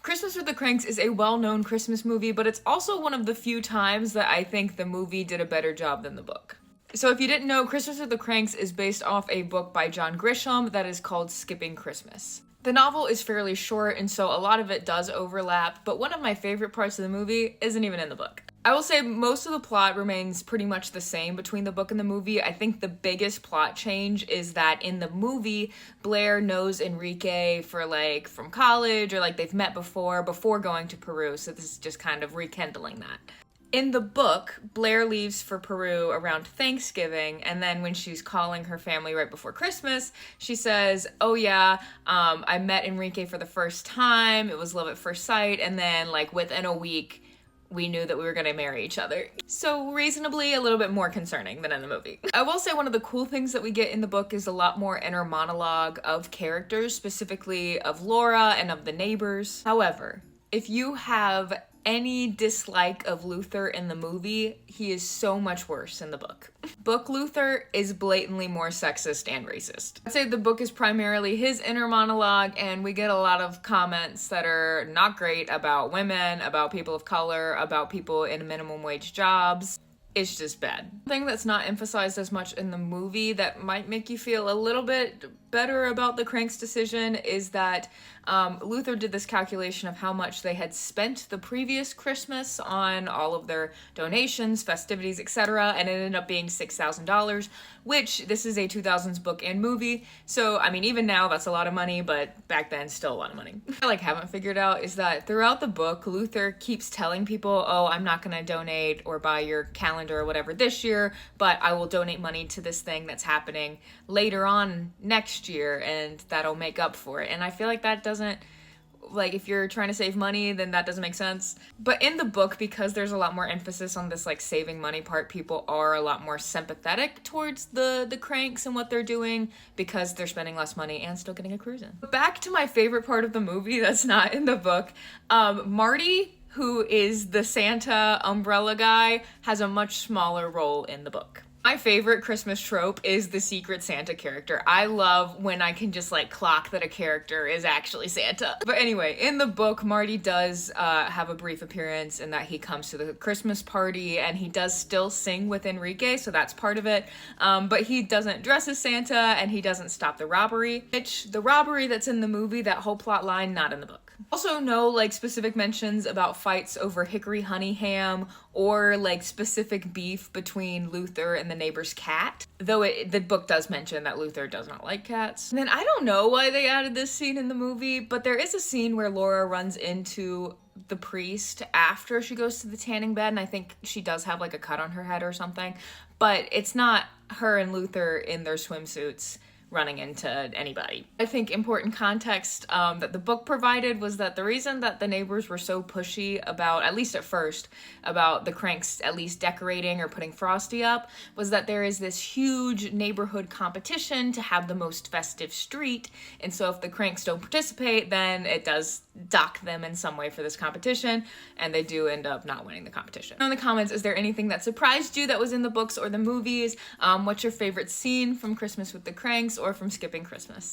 Christmas with the Cranks is a well-known Christmas movie, but it's also one of the few times that I think the movie did a better job than the book. So if you didn't know, Christmas with the Cranks is based off a book by John Grisham that is called Skipping Christmas. The novel is fairly short, and so a lot of it does overlap, but one of my favorite parts of the movie isn't even in the book. I will say most of the plot remains pretty much the same between the book and the movie. I think the biggest plot change is that in the movie, Blair knows Enrique from college, or they've met before going to Peru, so this is just kind of rekindling that. In the book, Blair leaves for Peru around Thanksgiving, and then when she's calling her family right before Christmas, she says, oh yeah, I met Enrique for the first time, it was love at first sight, and then within a week, we knew that we were gonna marry each other. So reasonably a little bit more concerning than in the movie. I will say one of the cool things that we get in the book is a lot more inner monologue of characters, specifically of Laura and of the neighbors. However, if you have any dislike of Luther in the movie, he is so much worse in the book. Book Luther is blatantly more sexist and racist. I'd say the book is primarily his inner monologue, and we get a lot of comments that are not great about women, about people of color, about people in minimum wage jobs. It's just bad. The thing that's not emphasized as much in the movie that might make you feel a little bit better about the Cranks decision is that Luther did this calculation of how much they had spent the previous Christmas on all of their donations, festivities, etc., and it ended up being $6,000, which this is a 2000s book and movie, so I mean even now that's a lot of money, but back then still a lot of money. What I haven't figured out is that throughout the book, Luther keeps telling people, oh, I'm not gonna donate or buy your calendar or whatever this year, but I will donate money to this thing that's happening later on next year, and that'll make up for it. And I feel like that doesn't, if you're trying to save money, then that doesn't make sense. But in the book, because there's a lot more emphasis on this saving money part, people are a lot more sympathetic towards the Cranks and what they're doing because they're spending less money and still getting a cruise in. But back to my favorite part of the movie that's not in the book, Marty, who is the Santa umbrella guy, has a much smaller role in the book. My favorite Christmas trope is the Secret Santa character. I love when I can just clock that a character is actually Santa. But anyway, in the book, Marty does have a brief appearance in that he comes to the Christmas party and he does still sing with Enrique, so that's part of it. But he doesn't dress as Santa and he doesn't stop the robbery, which the robbery that's in the movie, that whole plot line, not in the book. Also no specific mentions about fights over hickory honey ham or specific beef between Luther and the neighbor's cat, though the book does mention that Luther does not like cats. And then I don't know why they added this scene in the movie, but there is a scene where Laura runs into the priest after she goes to the tanning bed, and I think she does have a cut on her head or something, but it's not her and Luther in their swimsuits running into anybody. I think important context that the book provided was that the reason that the neighbors were so pushy about, at least at first, about the Cranks at least decorating or putting Frosty up was that there is this huge neighborhood competition to have the most festive street, and so if the Cranks don't participate, then it does dock them in some way for this competition, and they do end up not winning the competition. In the comments, is there anything that surprised you that was in the books or the movies? What's your favorite scene from Christmas with the Cranks or from Skipping Christmas?